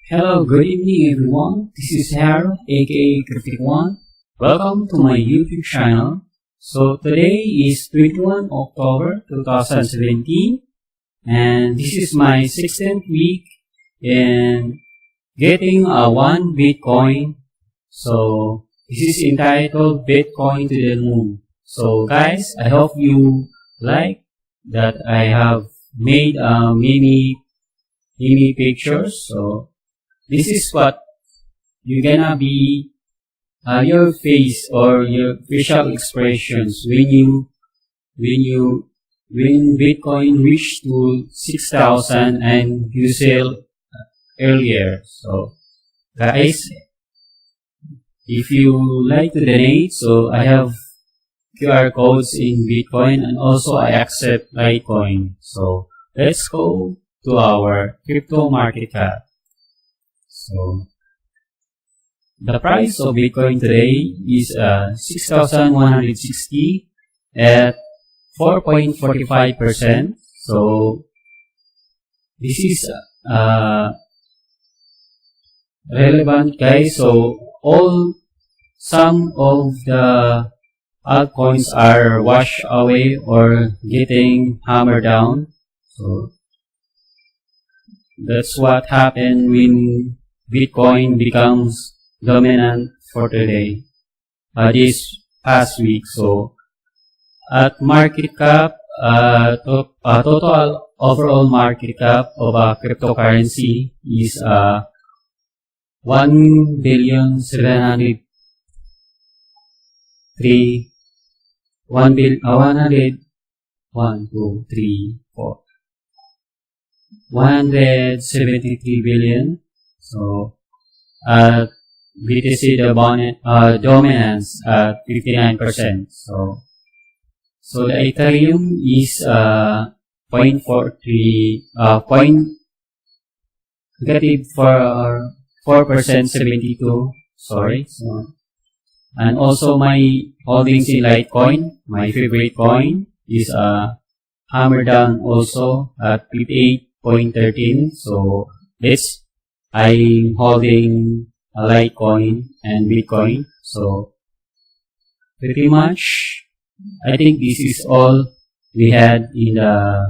Hello, good evening everyone. This is Harold, aka Cryptic1. Welcome to my YouTube channel. So today is 21 October 2017 and this is my 16th week in getting a 1 Bitcoin. So this is entitled Bitcoin to the Moon. So guys, I hope you like that I have made many pictures. So this is what you're gonna be your face or your facial expressions when Bitcoin reached to 6,000 and you sell earlier. So guys, if you like to donate, so I have QR codes in Bitcoin and also I accept LITECOIN. So let's go to our crypto market cap. So the price of Bitcoin today is 6,160 at 4.45%. So this is relevant, guys. So some of the altcoins are washed away or getting hammered down. So that's what happened when Bitcoin becomes dominant for today, this past week. So at market cap, total overall market cap of a cryptocurrency is 1,703,000,000 173 billion. So at BTC the dominance at 59%. So the Ethereum is 0.43 negative for 4% 72. Sorry. So, and also my holdings in LITECOIN, my favorite coin, is hammered down also at 58.13. So I'm holding a LITECOIN and Bitcoin. So pretty much I think this is all we had in the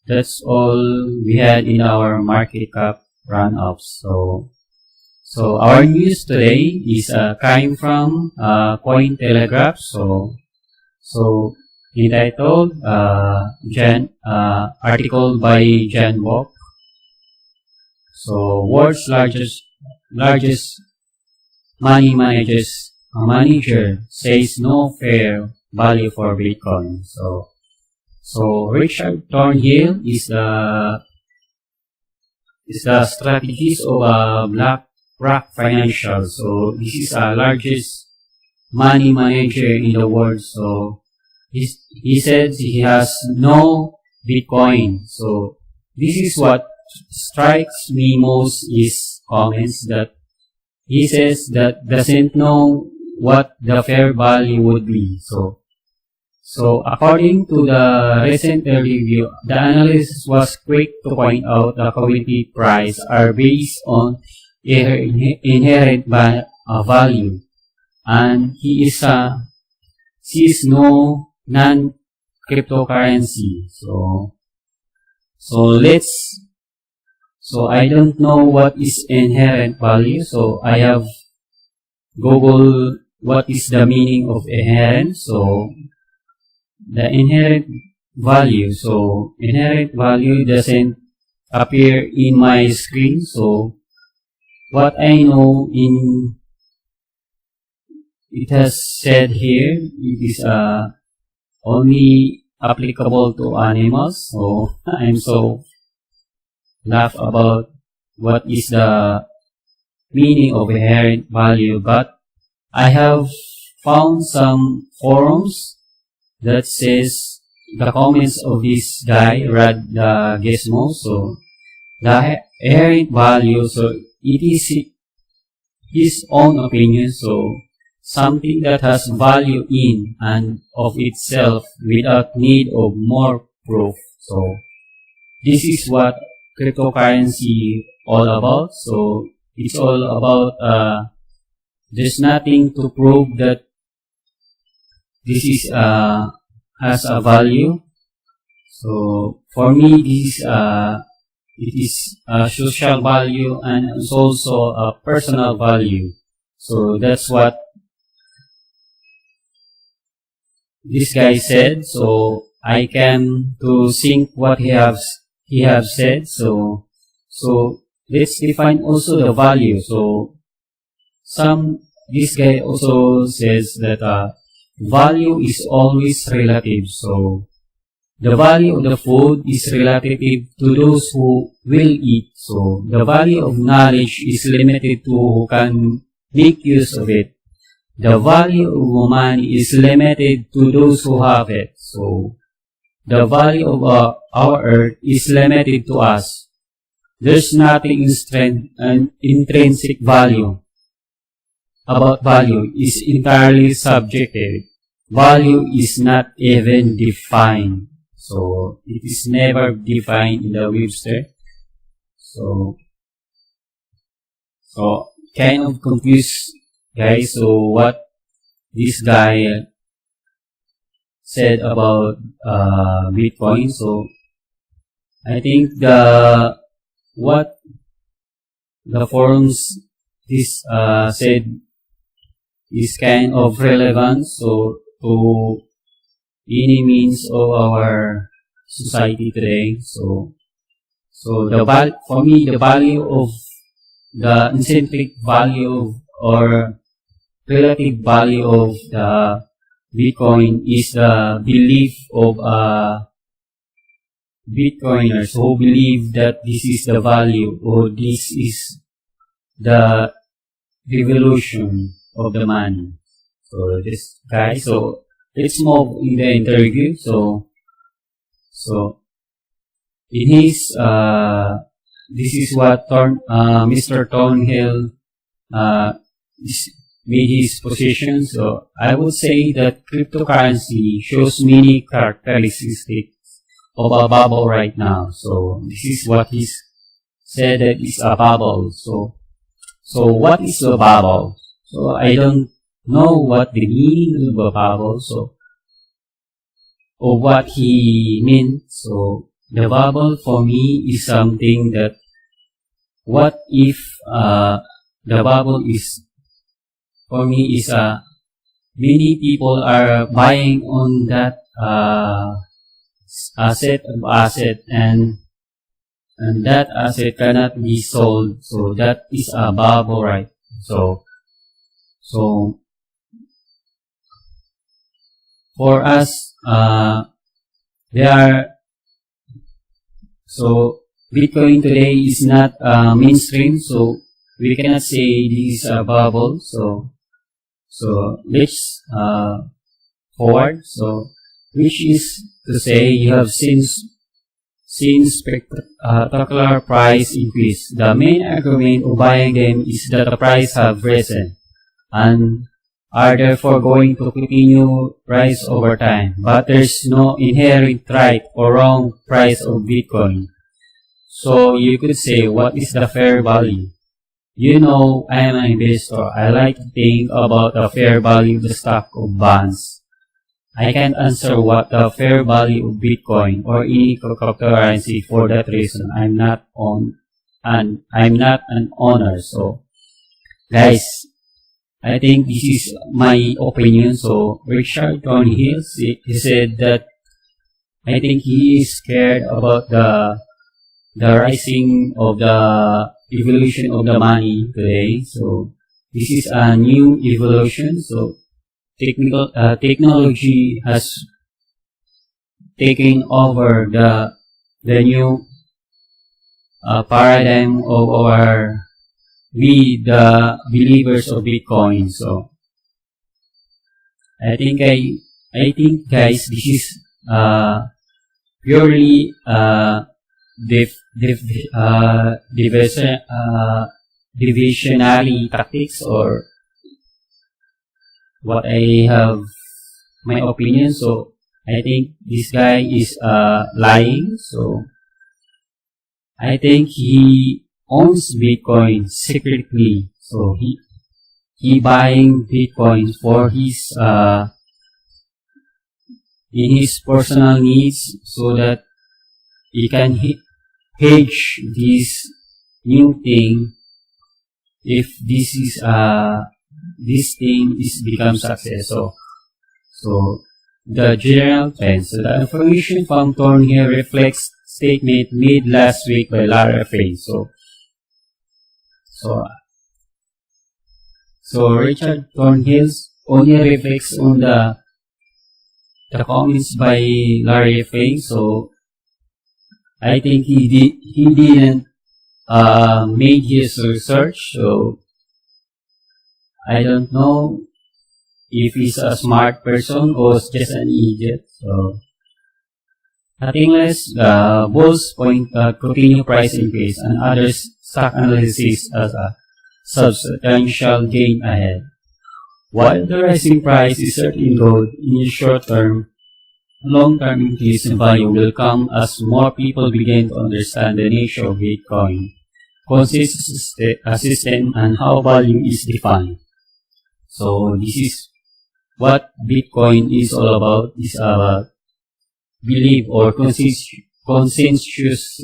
that's all we had in our market cap run-ups. So our news today is came from Cointelegraph. So entitled article by Jan Bock. So world's largest money manager says no fair value for Bitcoin. So Richard Thornhill is the strategist of BlackRock Financial. So this is the largest money manager in the world. So he says he has no Bitcoin. So this is what strikes me most is comments that he says that doesn't know what the fair value would be. So according to the recent review, the analyst was quick to point out the commodity price are based on inherent value, and he sees no non-cryptocurrency. So I don't know what is inherent value. So I have Googled what is the meaning of inherent. So the inherent value. So inherent value doesn't appear in my screen. So what I know it has said here, it is only applicable to animals. So I'm so laugh about what is the meaning of inherent value, but I have found some forums that says the comments of this guy Rad Gizmo. So the inherent value, so it is his own opinion. So something that has value in and of itself without need of more proof. So this is what cryptocurrency all about. So it's all about there's nothing to prove that this is has a value. So for me, this it is a social value and it's also a personal value. So that's what this guy said. So I came to think what he has said. So let's define also the value. So this guy also says that value is always relative. So the value of the food is relative to those who will eat. So the value of knowledge is limited to who can make use of it. The value of money is limited to those who have it. So the value of our earth is limited to us. There's nothing intrinsic value about value is entirely subjective. Value is not even defined. So it is never defined in the Webster. So kind of confused, guys. So what this guy said about Bitcoin. So I think what the forums this said is kind of relevant. So to any means of our society today. So for me, the value of the intrinsic value or relative value of the Bitcoin is the belief of Bitcoiners who believe that this is the value or this is the revolution of the money. So this guy, so let's move in the interview. So in his this is what Mr. Thornhill made his position. So I would say that cryptocurrency shows many characteristics of a bubble right now. So this is what he said, that is a bubble. So what is a bubble? So I don't know what the meaning of a bubble. So or what he meant. So the bubble for me is something that what if the bubble is for me is many people are buying on that asset and that asset cannot be sold. So that is a bubble, right? So for us, Bitcoin today is not mainstream, so we cannot say this is a bubble. So let's forward. So which is to say you have seen spectacular price increase. The main argument of buying them is that the price have risen and are therefore going to continue rise over time. But there's no inherent right or wrong price of Bitcoin. So you could say, what is the fair value? You know, I am an investor. I like to think about the fair value of the stock of bonds. I can't answer what the fair value of Bitcoin or any cryptocurrency for that reason. I'm not an owner. So, guys, I think this is my opinion. So, Richard Thornhill, he said that I think he is scared about the rising of the evolution of the money today. So this is a new evolution. So technology has taken over the new paradigm of the believers of Bitcoin. So I think guys, this is purely divisionary tactics, or what I have my opinion. So I think this guy is lying. So I think he owns Bitcoin secretly. So he buying Bitcoin for his in his personal needs, so that he can hedge this new thing if this is this thing is become success. So the general trend. So the information from Thorn here reflects statement made last week by Lara Faye. So Richard Thornhill's only reflects on the comments by Larry Faye. So I think he didn't made his research. So I don't know if he's a smart person or just an idiot. So nothing less, bulls point continue price increase and others stock analysis as a substantial gain ahead. While the rising price is certainly good in the short term, long-term increase in value will come as more people begin to understand the nature of Bitcoin, consists a system, and how value is defined. So this is what Bitcoin is all about. Is about belief or consensus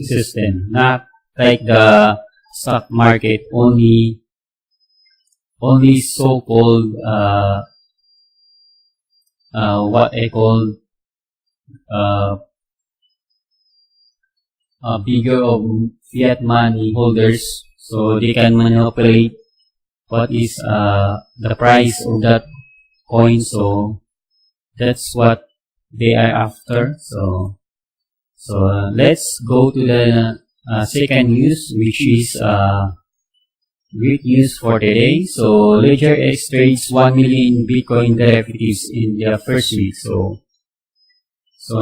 system, not like the stock market, only so-called what I call bigger of fiat money holders, so they can manipulate what is the price of that coin. So that's what they are after. So let's go to the second news, which is great news for today. So Ledger X trades 1 million Bitcoin derivatives in their first week. So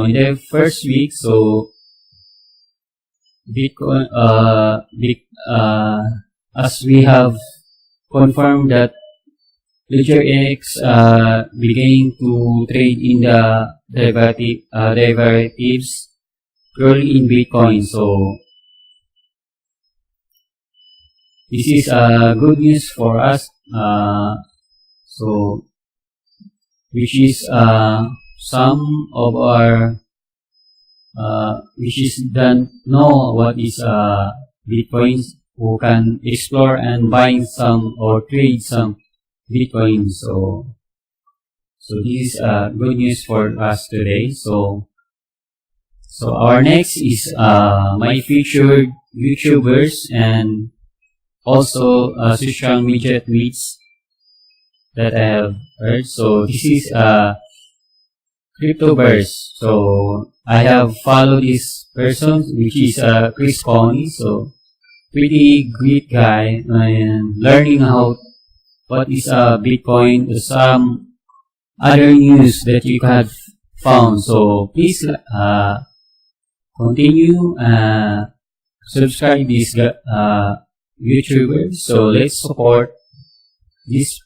in their first week, so Bitcoin, as we have confirmed that Ledger X began to trade in the derivatives purely in Bitcoin. So this is good news for us. So which is some of our which is don't know what is Bitcoins, who can explore and buy some or trade some Bitcoin. So this is good news for us today. So our next is my featured YouTubers and also social media tweets that I have heard. So this is Cryptoverse. So I have followed this person, which is Chris Coney. So pretty great guy and learning how what is Bitcoin, some other news that you have found. So please continue subscribe this YouTuber. So let's support this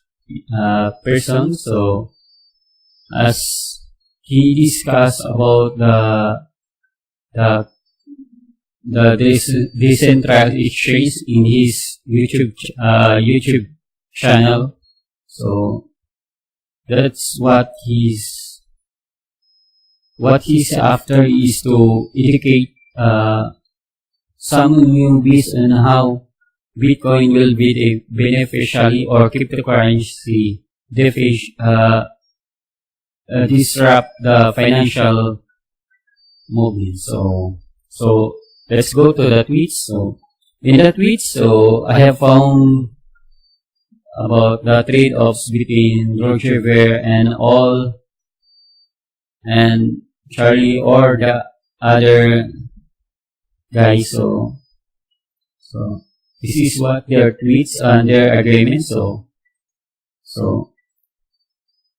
person. So as he discussed about the decentralized exchange in his YouTube channel. So that's what he's after, is to educate some newbies on how Bitcoin will be beneficially or cryptocurrency disrupt the financial movement. So let's go to the tweets. So in the tweets, so I have found about the trade-offs between Roger Ver and Charlie or the other guys. So this is what their tweets and their agreements. So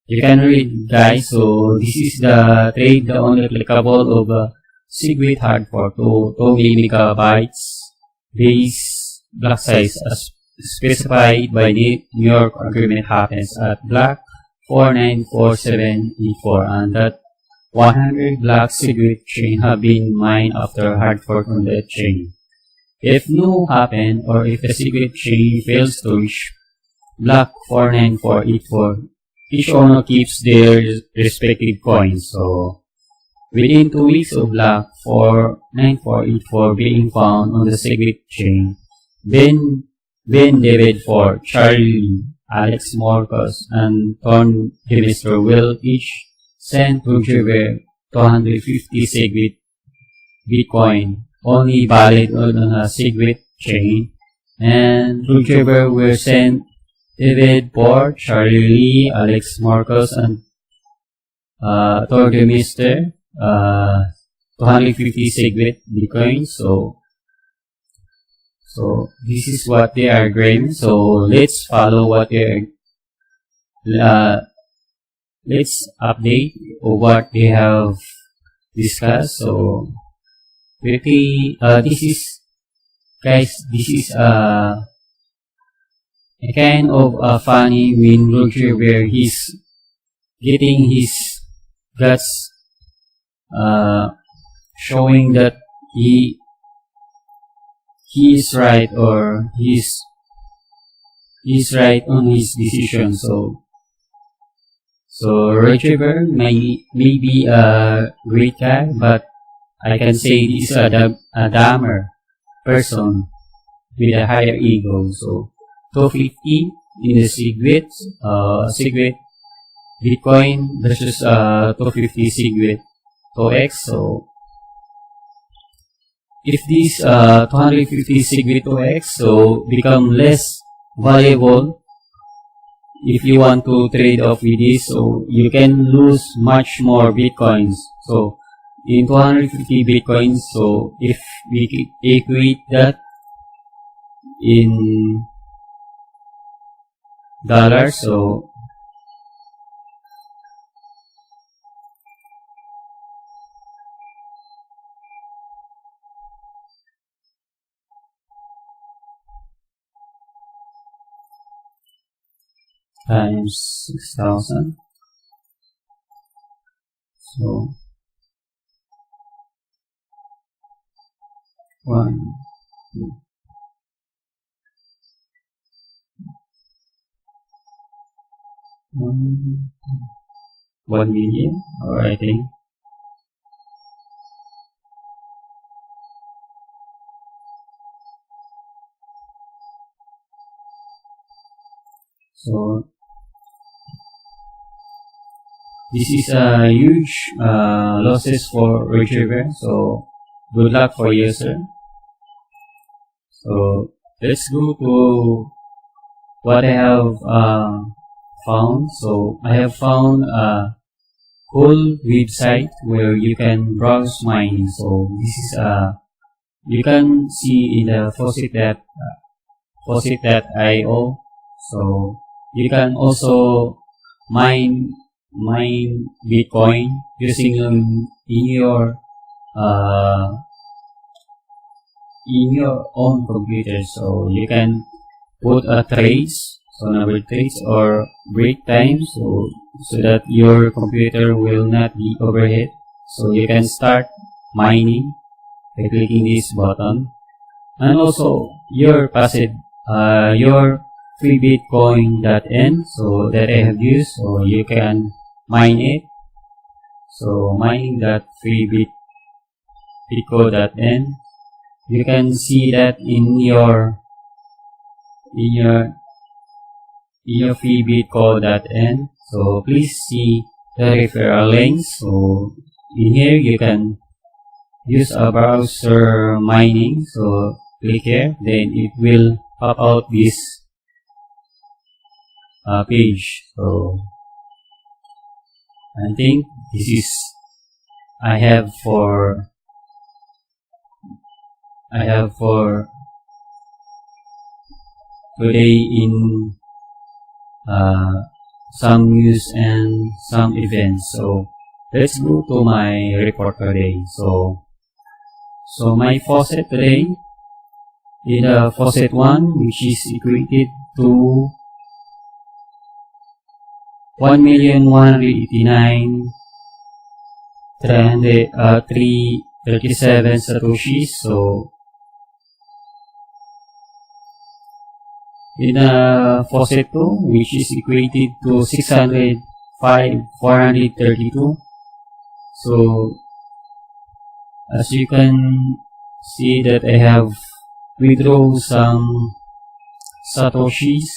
you can read, guys. So this is the trade, the only applicable of Segwit hard fork to 2 megabytes base block size as specified by the New York agreement happens at block 494784, and that 100 block secret chain have been mined after hard fork on that chain. If no happen, or if the secret chain fails to reach block 49484, each owner keeps their respective coins. So within 2 weeks of block 49484 being found on the secret chain, Ben David Ford, Charlie, Alex Marcus, and Tom Demister will each send Roger 250 secret Bitcoin, only valid on a secret chain, and Roger will send David Ford, Charlie Lee, Alex Marcus, and Tom Demister 250 secret Bitcoins. So this is what they are grading. So let's follow what they are. Let's update what they have discussed. So quickly, this is a kind of a funny win Roger where he's getting his guts, showing that he is right, or he's right on his decision. So Roger may be a great guy, but I can say he's a dumber person with a higher ego. So 250 in the secret Bitcoin versus 250 secret 2x. So if this 250 secret 2x so become less valuable, if you want to trade off with this, so you can lose much more Bitcoins. So in 250 Bitcoins, so if we equate that in dollars, so times 6,000, so 1 million, or I think so. This is a huge losses for Roger. So good luck for you, sir. So let's go to what I have found. So I have found a whole website where you can browse mining. So this is you can see in the faucet.io. So you can also mine Bitcoin using in your own computer. So you can put a trades, so number trades or break time, so that your computer will not be overheat. So you can start mining by clicking this button, and also your passive your free Bitcoin.n, so that I have used, so you can mine it. So mining that free Bitcoin.n, you can see that in your free Bitcoin.n. So please see the referral links. So in here you can use a browser mining. So click here, then it will pop out this page. So I think this is I have for today in some news and some events. So let's go to my report today. So my faucet today is a faucet 1, which is equated to 1,189,337 satoshis. So in faucet 2, which is equated to 605,432. So as you can see that I have withdrawn some satoshis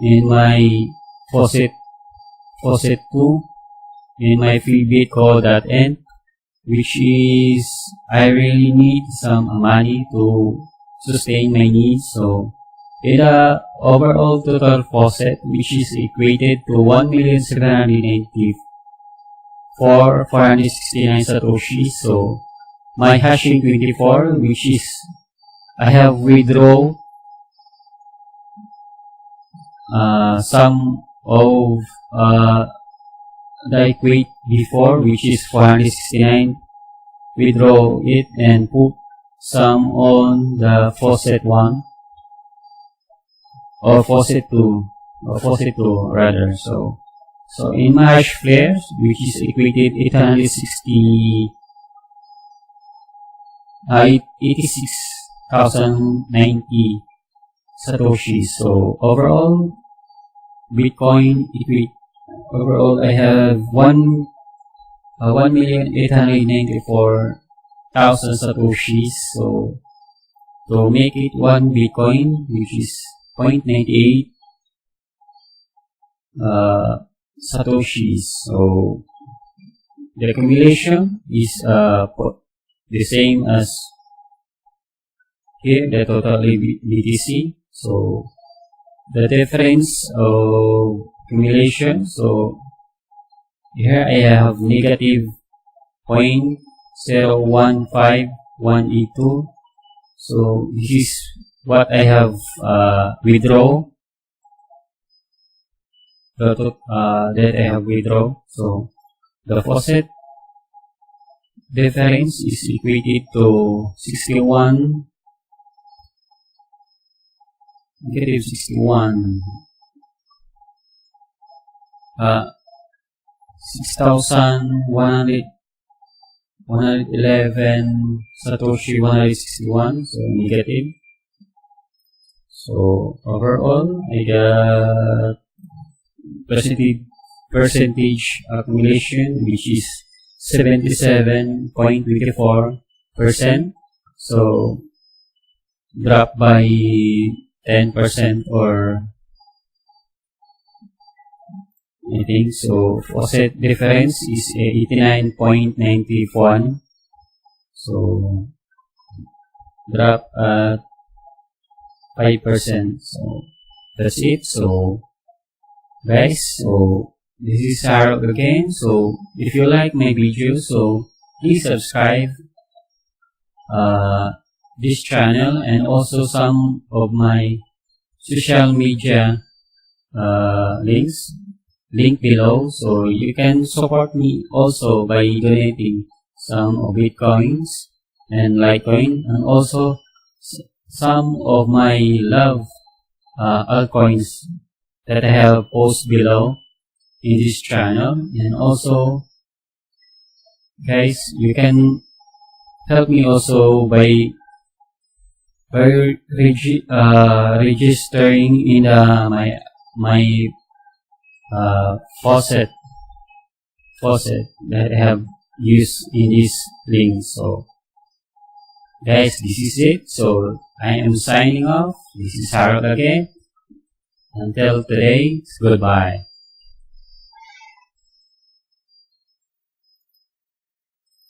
in my faucet 2 in my freebitco.end, which is I really need some money to sustain my needs. So in the overall total faucet, which is equated to 1,794,469 satoshis. So my hashing 24, which is I have withdrawn some of the equate before, which is 469, withdraw it and put some on the faucet 1 or faucet 2 rather. So in my hash flares, which is equated 86,090 satoshis. So overall Bitcoin overall I have 1,894,000 satoshis. So to make it 1 Bitcoin, which is 0.98 satoshis. So the accumulation is the same as here, the total BTC. So the difference of accumulation, so here I have negative 0.015182. So this is what I have withdrawn, that I have withdrawn. So the faucet difference is equated to negative 6,111 satoshi 161, so negative. So overall I got percentage accumulation, which is 77.24%. So drop by 10% or I think so. Faucet difference is 89.91. So drop at 5%. So that's it. So guys, so this is Harold again. So if you like my video, so please subscribe this channel and also some of my social media link below. So you can support me also by donating some of Bitcoins and LITECOIN, and also some of my love altcoins that I have posted below in this channel. And also guys, you can help me also by registering in my faucet that I have used in this link. So guys, this is it. So I am signing off. This is Harold again. Until today, goodbye.